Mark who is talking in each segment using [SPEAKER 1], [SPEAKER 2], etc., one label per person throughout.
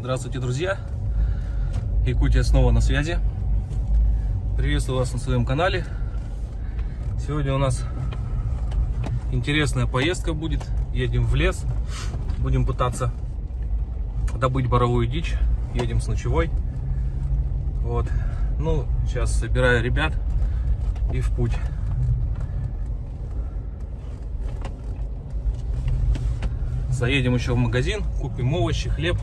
[SPEAKER 1] Здравствуйте, друзья! Якутия снова на связи. Приветствую вас на своем канале. Сегодня у нас интересная поездка будет. Едем в лес. Будем пытаться добыть боровую дичь. Едем с ночевой. Вот. Ну, сейчас собираю ребят и в путь. Заедем еще в магазин, купим овощи, хлеб.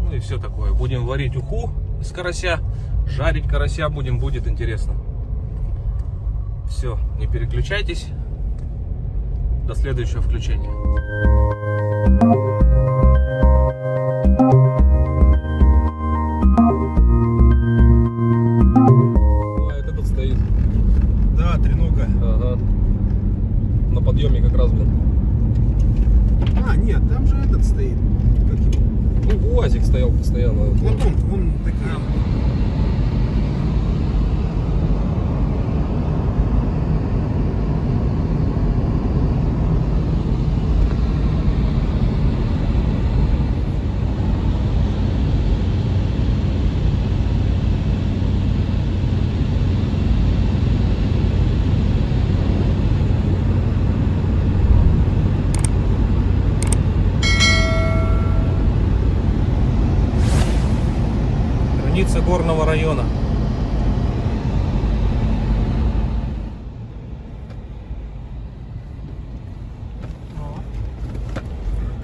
[SPEAKER 1] Ну и все такое. Будем варить уху из карася, жарить карася будем, будет интересно. Все, не переключайтесь. До следующего включения. Это тут стоит.
[SPEAKER 2] Да, тренога.
[SPEAKER 1] Ага. На подъеме как раз был.
[SPEAKER 2] А, нет, там же этот стоит. Как его?
[SPEAKER 1] Ну, УАЗик стоял постоянно.
[SPEAKER 2] Вот он, вон такие.
[SPEAKER 1] Граница горного района.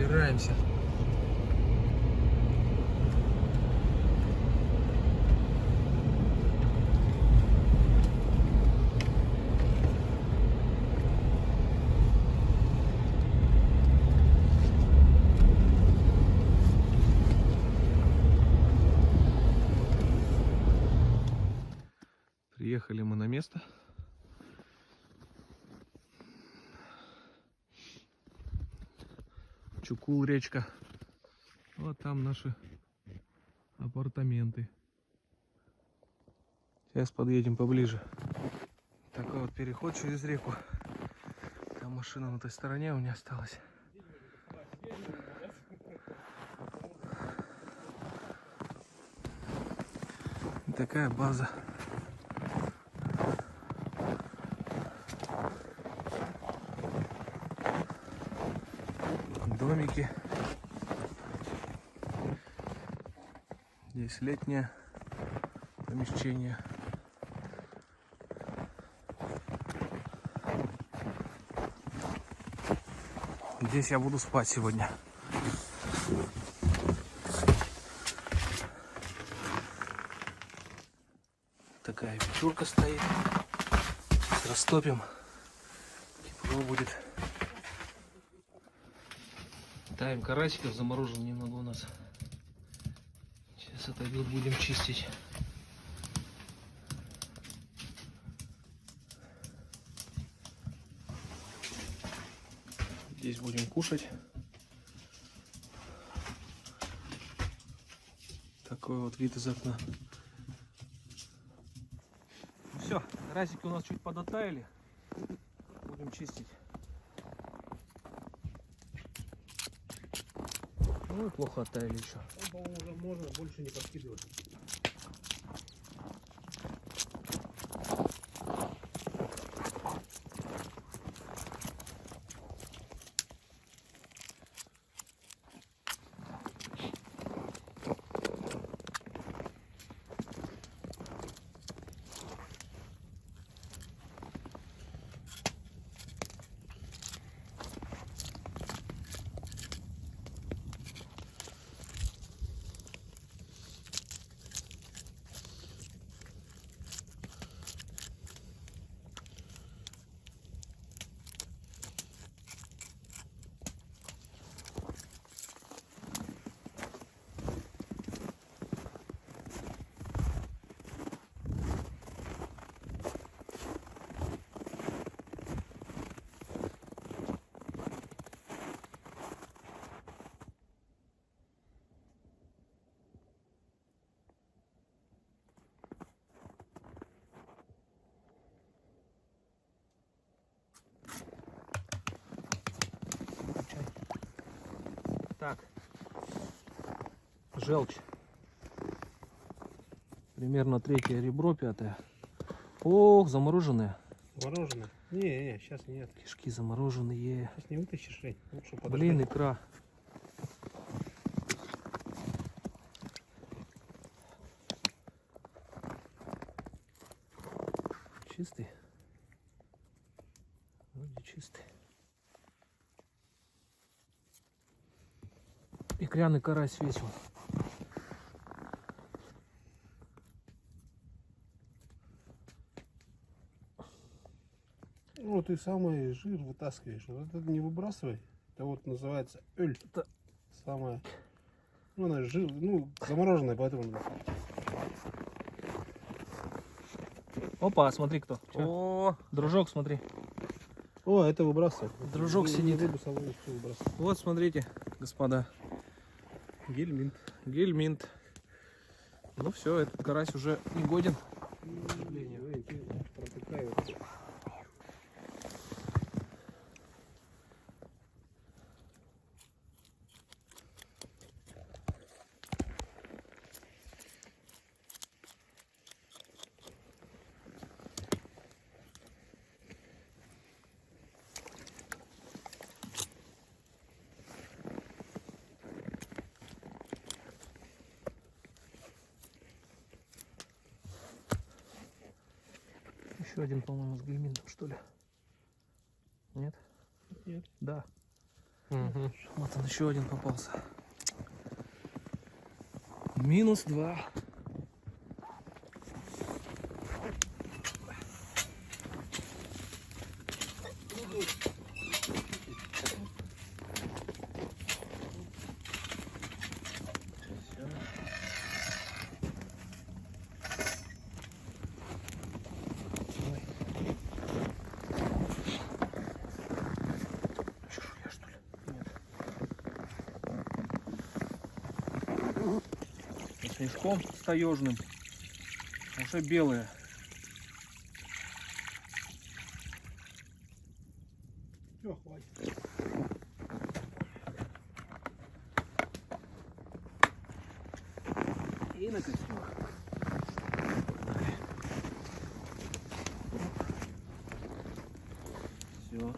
[SPEAKER 1] Убираемся. Приехали мы на место. Чукул речка. Вот там наши апартаменты. Сейчас подъедем поближе. Такой вот переход через реку. Там машина на той стороне у меня осталась. И такая база. Домики. Здесь летнее помещение. Здесь я буду спать сегодня. Такая печурка стоит. Сейчас растопим. Тепло будет. Ставим карасиков, заморожен немного у нас. Сейчас отойдут, будем чистить. Здесь будем кушать. Такой вот вид из окна. Все, карасики у нас чуть подоттаяли. Будем чистить. Ну и плохо оттаяли еще.
[SPEAKER 2] По-моему, уже можно больше не подкидывать.
[SPEAKER 1] Так, желчь. Примерно третье ребро, пятое. Ох, замороженные.
[SPEAKER 2] Мороженое? Не, сейчас нет.
[SPEAKER 1] Кишки замороженные.
[SPEAKER 2] Сейчас не вытащишь, Жень. Лучше подождать.
[SPEAKER 1] Блин, икра. Чистый? Вроде чистый. Икряный карась весел.
[SPEAKER 2] Ну, ты самый жир вытаскиваешь. Вот это не выбрасывай. Это вот называется эль.
[SPEAKER 1] Это
[SPEAKER 2] Самое. Ну, она жир, ну, замороженная, поэтому надо.
[SPEAKER 1] Опа, смотри кто.
[SPEAKER 2] Чё?
[SPEAKER 1] О, дружок, смотри.
[SPEAKER 2] О, это выбрасывай.
[SPEAKER 1] Дружок сидит.
[SPEAKER 2] Рыбу солоную всё выбрасывай.
[SPEAKER 1] Вот, смотрите, господа.
[SPEAKER 2] Гельминт.
[SPEAKER 1] Гельминт. Ну все, этот карась уже не годен. К сожалению.
[SPEAKER 2] Ой, ты протыкаешь.
[SPEAKER 1] Еще один, по-моему, с гельминтом, что ли? Нет?
[SPEAKER 2] Нет.
[SPEAKER 1] Да.
[SPEAKER 2] Угу.
[SPEAKER 1] Вот он, еще один попался. -2. Чешуя, что ли? Нет. С мешком с таежным. Уже белые.
[SPEAKER 2] Все, хватит.
[SPEAKER 1] И на костер. Все.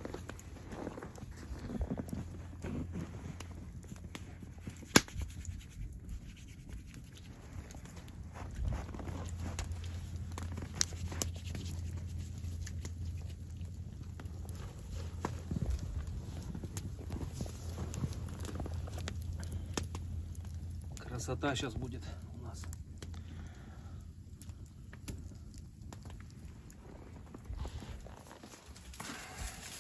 [SPEAKER 1] Красота сейчас будет у нас.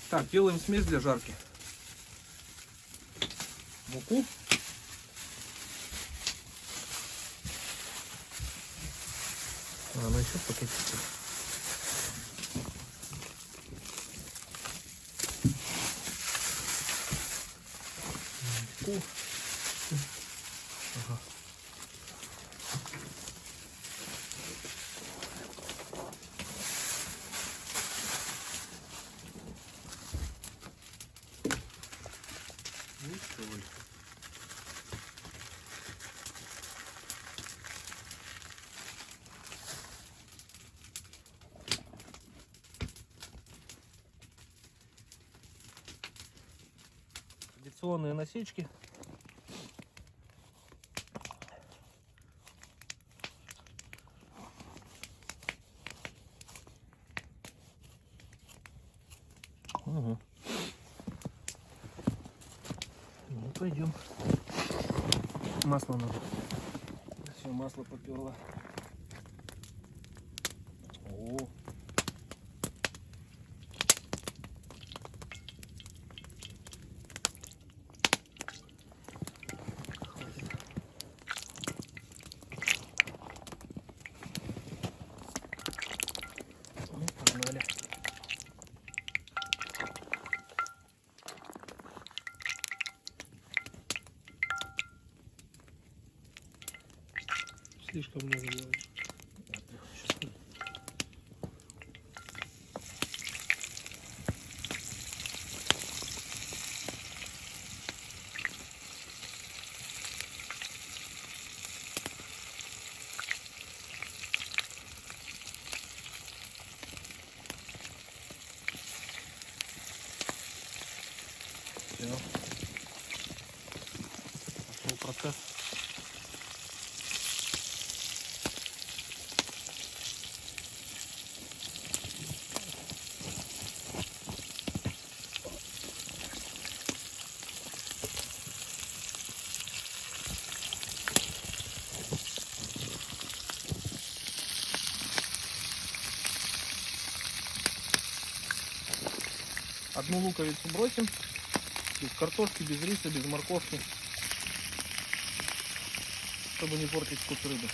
[SPEAKER 1] Так, делаем смесь для жарки. Муку. Она еще покатится. Муку. Ага. И соль. Традиционные насечки. Угу. Ну, пойдем. Масло надо. Все, масло поперло. О. Хватит. Ну, погнали.
[SPEAKER 2] Слишком много делаешь.
[SPEAKER 1] процесс. Одну луковицу бросим. Без картошки, без риса, без морковки. Чтобы не портить вкус рыбы.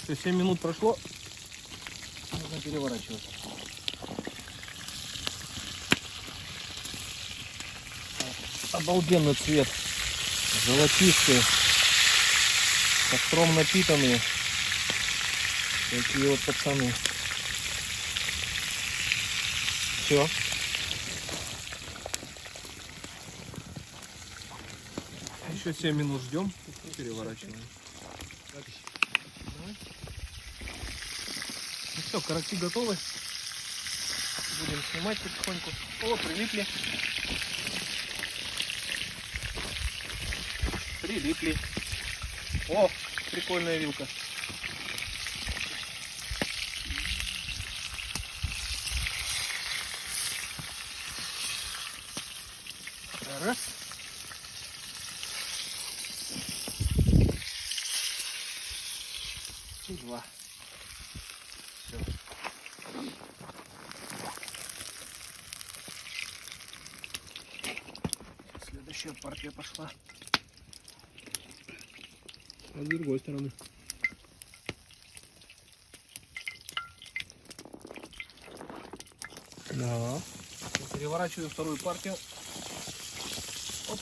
[SPEAKER 1] Все, 7 минут прошло. Нужно переворачивать. Обалденный цвет. Золотистые. Костром напитанные. Такие вот пацаны. Все. Еще 7 минут ждем. Переворачиваем. Ну все, караси готовы. Будем снимать потихоньку. О, прилипли. Прилипли. О, прикольная вилка. Раз. И два. Все. Следующая партия пошла. А с другой стороны. Да. Переворачиваю вторую партию. Оп.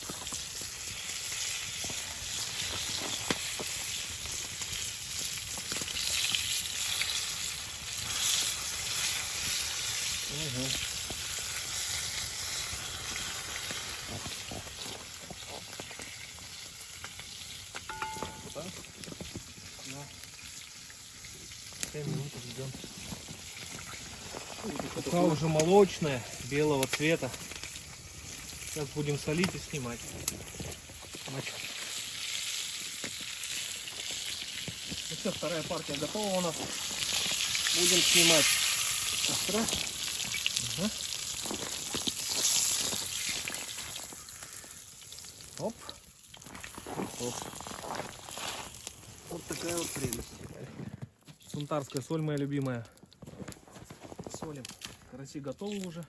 [SPEAKER 1] Угу. Так. Да. 7 минут ждем. Пока уже молочная, белого цвета. Сейчас будем солить и снимать. Ну все, вторая партия готова у нас. Будем снимать костра. Ага. Оп. Оп. Вот такая вот прелесть. Сунтарская соль моя любимая. Солим. Караси готовы уже.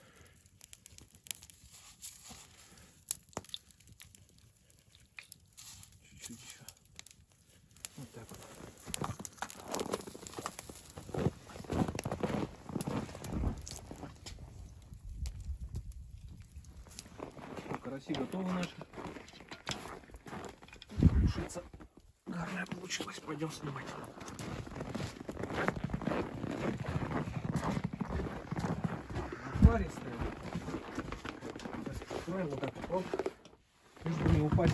[SPEAKER 1] Чуть-чуть еще. Вот так вот. Караси готовы наши. Тушиться. Гарная получилась. Пойдем снимать. Отваристая. Сейчас откроем вот так вот. Лишь бы не упасть.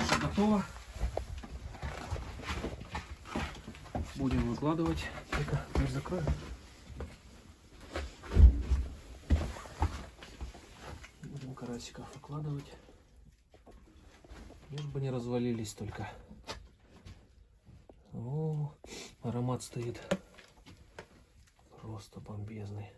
[SPEAKER 1] Все готово. Будем выкладывать. Тихо, дверь закроем. Будем карасиков выкладывать. Лишь бы не развалились только. О, аромат стоит просто бомбезный.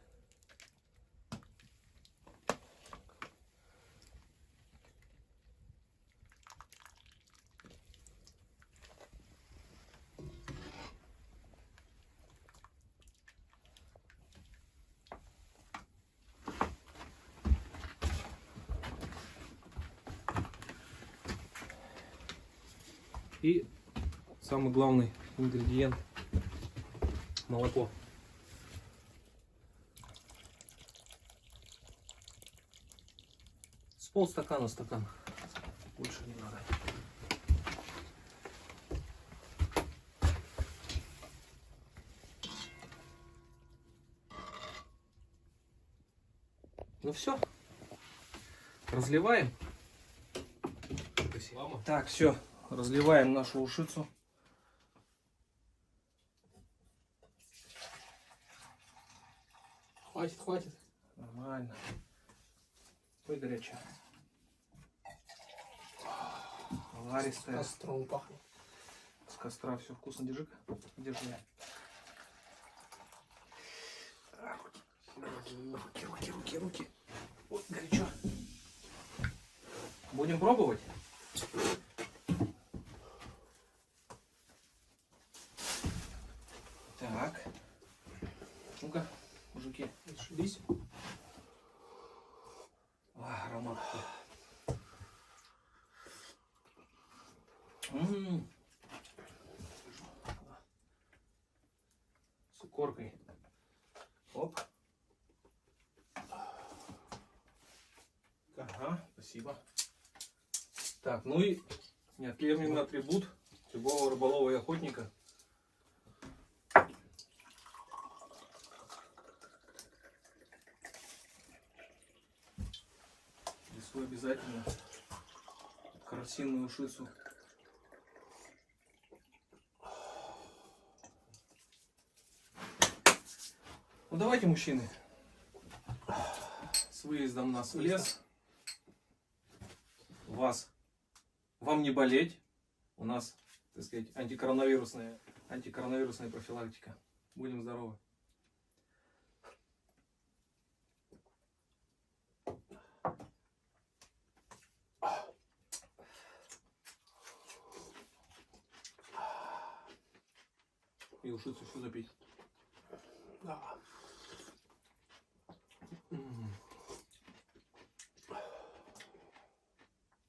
[SPEAKER 1] И самый главный ингредиент — молоко. С полстакана стакан. Больше не надо. Ну все. Разливаем.
[SPEAKER 2] Спасибо.
[SPEAKER 1] Так, все. Разливаем нашу ушицу.
[SPEAKER 2] Хватит, хватит.
[SPEAKER 1] Нормально. Ой, горячая. Наваристая.
[SPEAKER 2] Костром пахнет.
[SPEAKER 1] С костра все вкусно. Держи-ка. Держи. Руки. Вот, горячо. Будем пробовать? Так. Ну-ка, мужики.
[SPEAKER 2] Отшибись.
[SPEAKER 1] Аромат какой. С икоркой. Оп. Ага, спасибо. Так, ну и неотъемлемый атрибут любого рыболова и охотника. Рисую обязательно карасинную ушицу. Ну давайте, мужчины, с выездом нас в лес. Вам не болеть. У нас, так сказать, антикоронавирусная профилактика. Будем здоровы. И ушицу еще запить.
[SPEAKER 2] Да.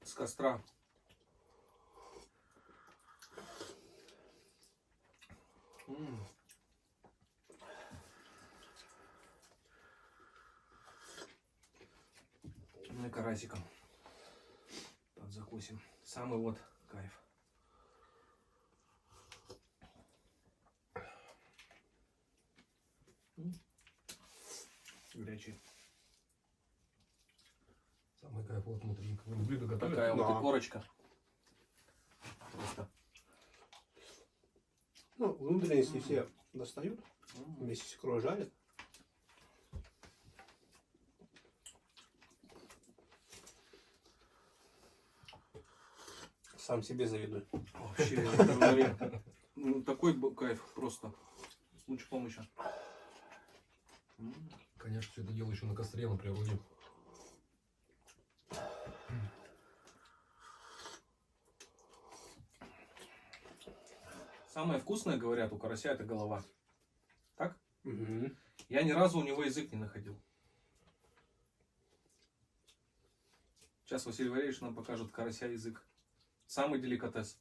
[SPEAKER 1] С костра. Ну и карасиком подзакусим. Самый вот кайф. Горячий.
[SPEAKER 3] Самый кайф, вот внутри блюдо готовят.
[SPEAKER 1] Такая
[SPEAKER 2] Да.
[SPEAKER 1] вот икорочка. Просто.
[SPEAKER 2] Ну, внутренности все достают. Вместе с икрой жарят. Сам себе завидую.
[SPEAKER 1] Вообще, ну, такой кайф просто. С лучшей помощью.
[SPEAKER 3] Конечно, все это дело еще на костре, на природе.
[SPEAKER 1] Самое вкусное, говорят, у карася это голова. Так?
[SPEAKER 2] Угу.
[SPEAKER 1] Я ни разу у него язык не находил. Сейчас Василий Валерьевич нам покажет карася язык. Самый деликатес.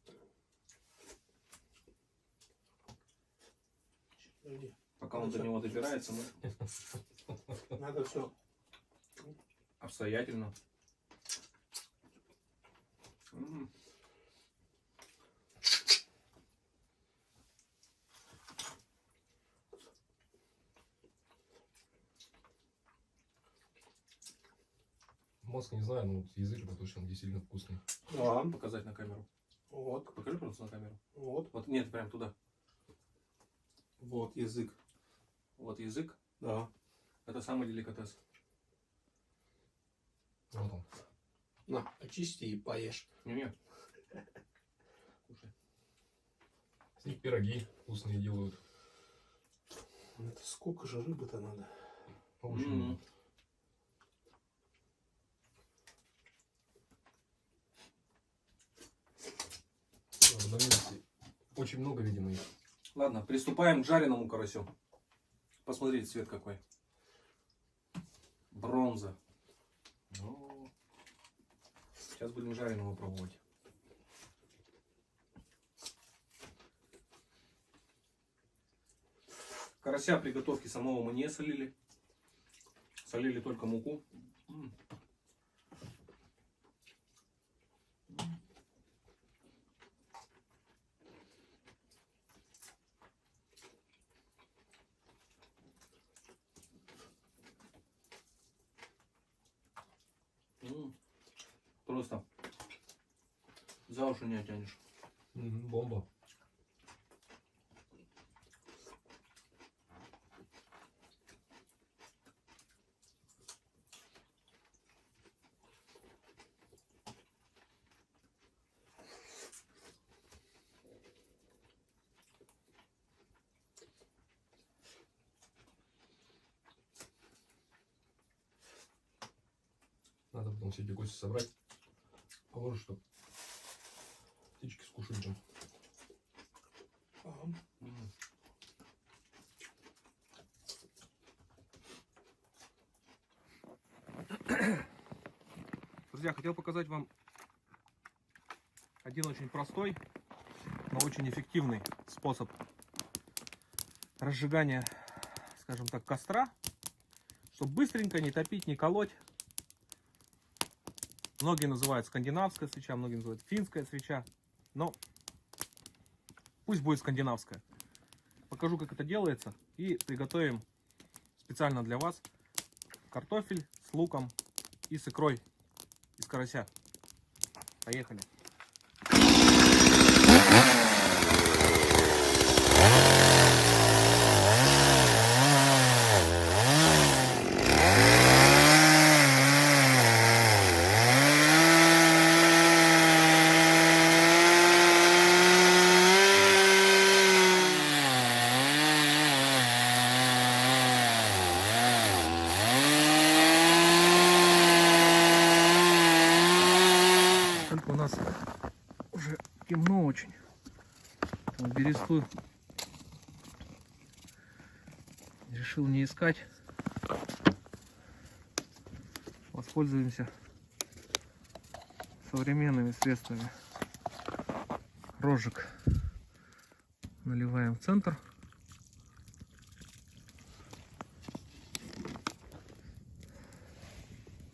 [SPEAKER 1] Пока он до него добирается, мы
[SPEAKER 2] Надо все.
[SPEAKER 1] обстоятельно.
[SPEAKER 3] Мозг не знаю, но язык это точно действительно вкусный.
[SPEAKER 2] Да.
[SPEAKER 1] Показать на камеру.
[SPEAKER 2] Вот.
[SPEAKER 1] Покажи просто на камеру.
[SPEAKER 2] Вот.
[SPEAKER 1] Вот, нет, прям туда.
[SPEAKER 2] Вот язык.
[SPEAKER 1] Вот язык.
[SPEAKER 2] Да.
[SPEAKER 1] Это самый деликатес.
[SPEAKER 3] Вот он.
[SPEAKER 2] На, очисти и поешь.
[SPEAKER 1] Не. Слушай.
[SPEAKER 3] С них пироги вкусные делают.
[SPEAKER 2] Это сколько же рыбы-то надо?
[SPEAKER 3] Очень много. На месте очень много, видимо, их.
[SPEAKER 1] Ладно, приступаем к жареному карасю. Посмотрите, цвет какой. Бронза. Ну, сейчас будем жареного пробовать. Карася при готовке самого мы не солили. Солили только муку. просто за уши не оттянешь.
[SPEAKER 3] Бомба. Надо потом все эти кости собрать, положить, чтобы птички скушали там.
[SPEAKER 1] Друзья, хотел показать вам один очень простой, но очень эффективный способ разжигания, скажем так, костра, чтобы быстренько не топить, не колоть. Многие называют скандинавская свеча, многие называют финская свеча, но пусть будет скандинавская. Покажу, как это делается, и приготовим специально для вас картофель с луком и с икрой из карася. Поехали! У нас уже темно очень. Бересту решил не искать. Воспользуемся современными средствами. Рожек наливаем в центр.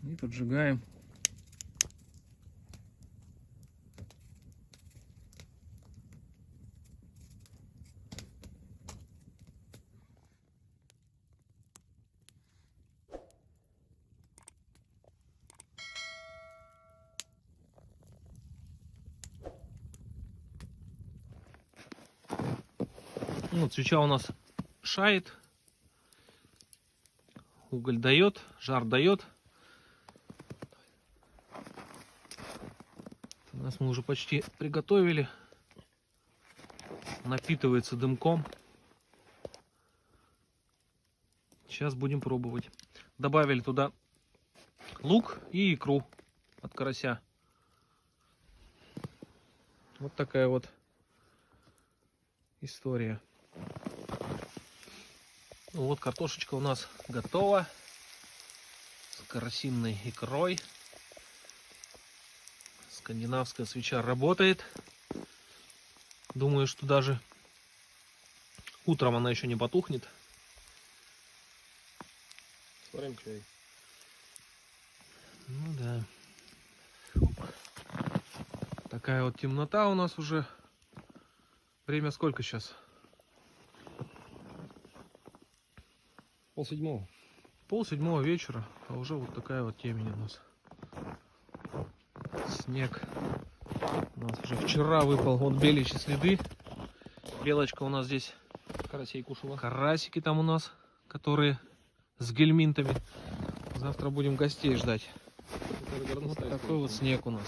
[SPEAKER 1] И поджигаем. Вот свеча у нас шает, уголь дает, жар дает. У нас мы уже почти приготовили. Напитывается дымком. Сейчас будем пробовать. Добавили туда лук и икру от карася. Вот такая вот история. Ну вот картошечка у нас готова с карасинной икрой. Скандинавская свеча работает. Думаю, что даже утром она еще не потухнет.
[SPEAKER 3] Сварим чай.
[SPEAKER 1] Ну да. Такая вот темнота у нас уже. Время сколько сейчас?
[SPEAKER 3] 6:30.
[SPEAKER 1] 6:30 вечера, а уже вот такая вот темень у нас. Снег у нас уже вчера выпал. Вот беличьи следы. Белочка у нас здесь.
[SPEAKER 3] Карасей кушала.
[SPEAKER 1] Карасики там у нас, которые с гельминтами. Завтра будем гостей ждать. Вот такой вот снег у нас.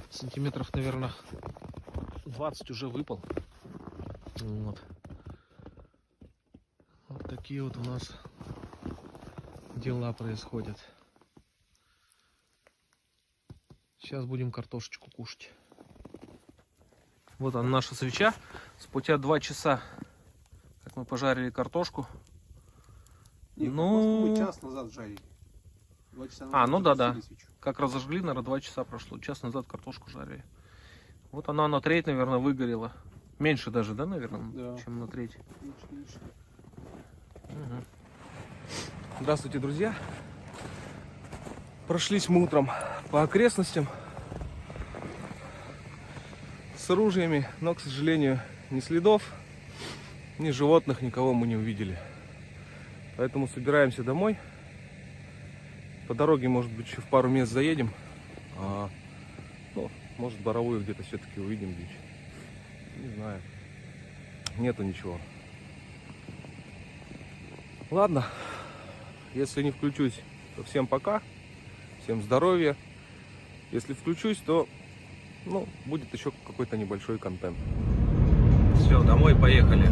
[SPEAKER 1] Сантиметров, наверное, 20 уже выпал. Вот. Вот такие вот у нас дела происходят. Сейчас будем картошечку кушать. Вот она, наша свеча. Спустя 2 часа, как мы пожарили картошку.
[SPEAKER 2] Нет,
[SPEAKER 1] Ну,
[SPEAKER 2] мы час назад жарили. 2 часа назад
[SPEAKER 1] А, ну да.
[SPEAKER 2] запустили свечу.
[SPEAKER 1] Как разожгли, наверное, 2 часа прошло. Час назад картошку жарили. Вот она на треть, наверное, выгорела. Меньше даже, да, наверное,
[SPEAKER 2] Да.
[SPEAKER 1] чем на треть.
[SPEAKER 2] Меньше.
[SPEAKER 1] Угу. Здравствуйте, друзья. Прошлись мы утром по окрестностям с ружьями, но, к сожалению, ни следов, ни животных, никого мы не увидели. Поэтому собираемся домой. По дороге, может быть, еще в пару мест заедем. Ну, может, боровую где-то все-таки увидим дичь. Не знаю. Нету ничего. Ладно. Если не включусь, то всем пока. Всем здоровья. Если включусь, то будет еще какой-то небольшой контент. Все, домой поехали.